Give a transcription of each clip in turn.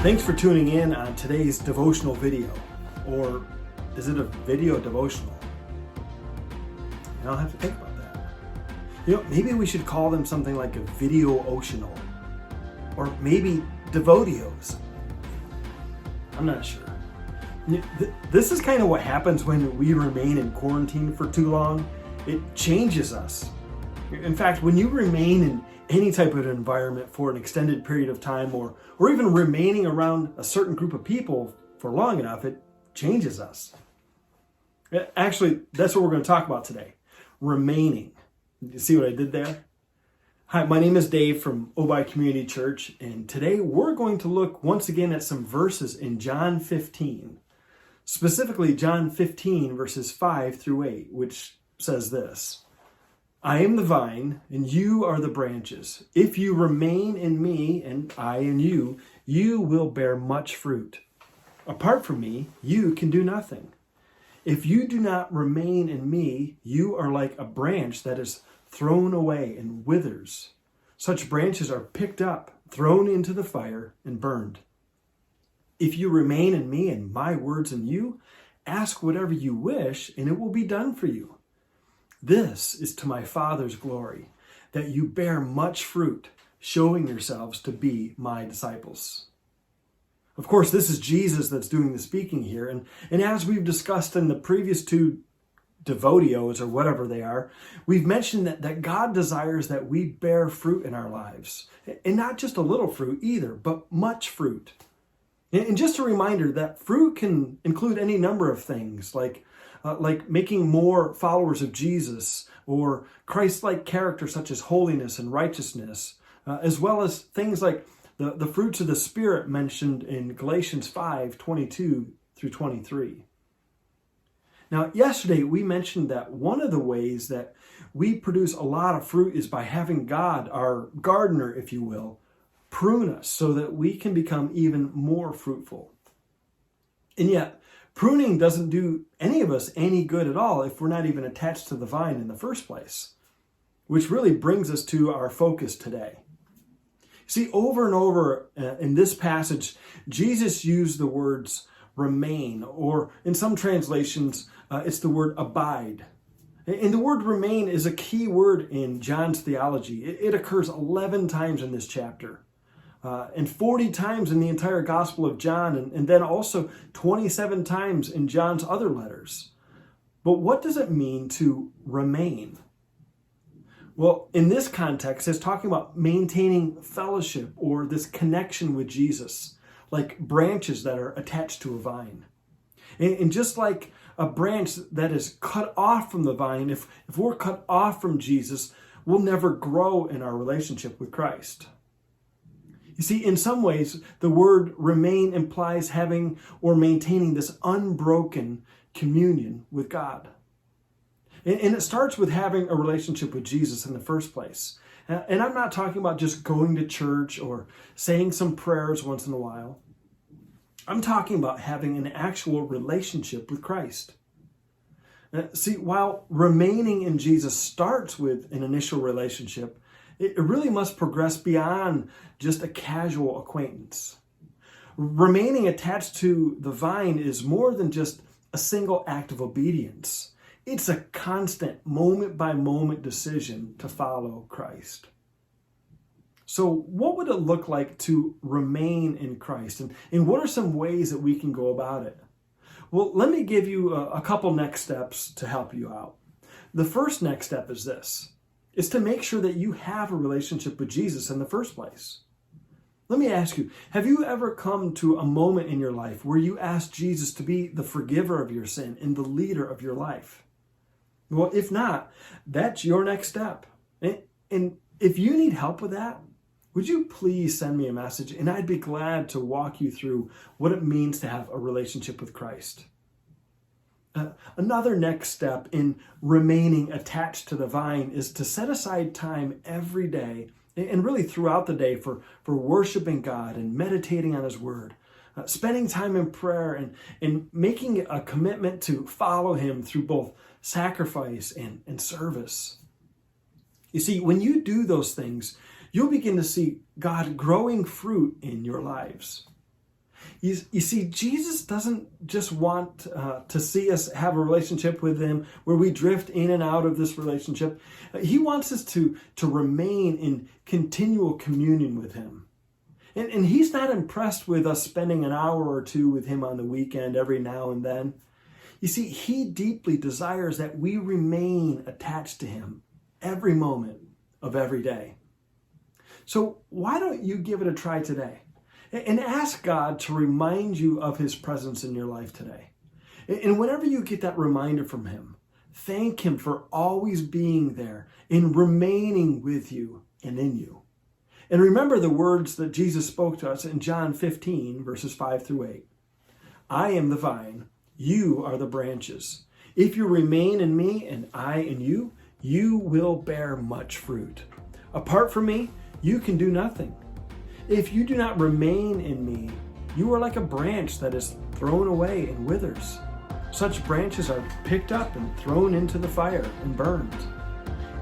Thanks for tuning in on today's devotional video. Or is it a video devotional? I'll have to think about that. Maybe we should call them something like a video-otional. Or maybe devotios. I'm not sure. This is kind of what happens when we remain in quarantine for too long. It changes us. In fact, when you remain in any type of environment for an extended period of time, or even remaining around a certain group of people for long enough, it changes us. Actually, that's what we're going to talk about today. Remaining. You see what I did there? Hi, my name is Dave from OCC Community Church, and today we're going to look once again at some verses in John 15. Specifically, John 15, verses 5 through 8, which says this: I am the vine, and you are the branches. If you remain in me, and I in you, you will bear much fruit. Apart from me, you can do nothing. If you do not remain in me, you are like a branch that is thrown away and withers. Such branches are picked up, thrown into the fire, and burned. If you remain in me and my words in you, ask whatever you wish, and it will be done for you. This is to my Father's glory, that you bear much fruit, showing yourselves to be my disciples. Of course, this is Jesus that's doing the speaking here, and as we've discussed in the previous two devotios, or whatever they are, we've mentioned that God desires that we bear fruit in our lives. And not just a little fruit either, but much fruit. And just a reminder that fruit can include any number of things, like making more followers of Jesus, or Christ-like character such as holiness and righteousness, as well as things like the fruits of the Spirit mentioned in Galatians 5:22 through 23. Now, yesterday we mentioned that one of the ways that we produce a lot of fruit is by having God, our gardener, if you will, prune us so that we can become even more fruitful. And yet, pruning doesn't do any of us any good at all if we're not even attached to the vine in the first place, which really brings us to our focus today. See, over and over in this passage, Jesus used the words remain, or in some translations, it's the word abide. And the word remain is a key word in John's theology. It occurs 11 times in this chapter. And 40 times in the entire Gospel of John, and then also 27 times in John's other letters. But what does it mean to remain? Well, in this context, it's talking about maintaining fellowship or this connection with Jesus, like branches that are attached to a vine. And just like a branch that is cut off from the vine, if we're cut off from Jesus, we'll never grow in our relationship with Christ. You see, in some ways, the word remain implies having or maintaining this unbroken communion with God. And it starts with having a relationship with Jesus in the first place. And I'm not talking about just going to church or saying some prayers once in a while. I'm talking about having an actual relationship with Christ. See, while remaining in Jesus starts with an initial relationship, it really must progress beyond just a casual acquaintance. Remaining attached to the vine is more than just a single act of obedience. It's a constant, moment-by-moment decision to follow Christ. So what would it look like to remain in Christ? And what are some ways that we can go about it? Well, let me give you a couple next steps to help you out. The first next step is this. Is to make sure that you have a relationship with Jesus in the first place. Let me ask you, have you ever come to a moment in your life where you asked Jesus to be the forgiver of your sin and the leader of your life? Well, if not, that's your next step. And if you need help with that, would you please send me a message, and I'd be glad to walk you through what it means to have a relationship with Christ. Another next step in remaining attached to the vine is to set aside time every day, and really throughout the day, for worshiping God and meditating on His Word, spending time in prayer, and making a commitment to follow Him through both sacrifice and service. You see, when you do those things, you'll begin to see God growing fruit in your lives. You see, Jesus doesn't just want to see us have a relationship with him where we drift in and out of this relationship. He wants us to remain in continual communion with him. And he's not impressed with us spending an hour or two with him on the weekend every now and then. You see, he deeply desires that we remain attached to him every moment of every day. So why don't you give it a try today? And ask God to remind you of his presence in your life today. And whenever you get that reminder from him, thank him for always being there and remaining with you and in you. And remember the words that Jesus spoke to us in John 15, verses 5 through 8. I am the vine, you are the branches. If you remain in me and I in you, you will bear much fruit. Apart from me, you can do nothing. If you do not remain in me, you are like a branch that is thrown away and withers. Such branches are picked up and thrown into the fire and burned.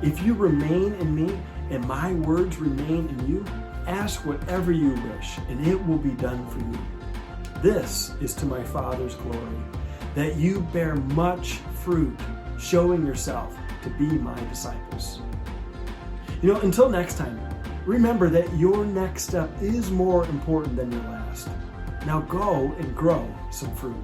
If you remain in me and my words remain in you, ask whatever you wish and it will be done for you. This is to my Father's glory, that you bear much fruit, showing yourself to be my disciples. Until next time, remember that your next step is more important than your last. Now go and grow some fruit.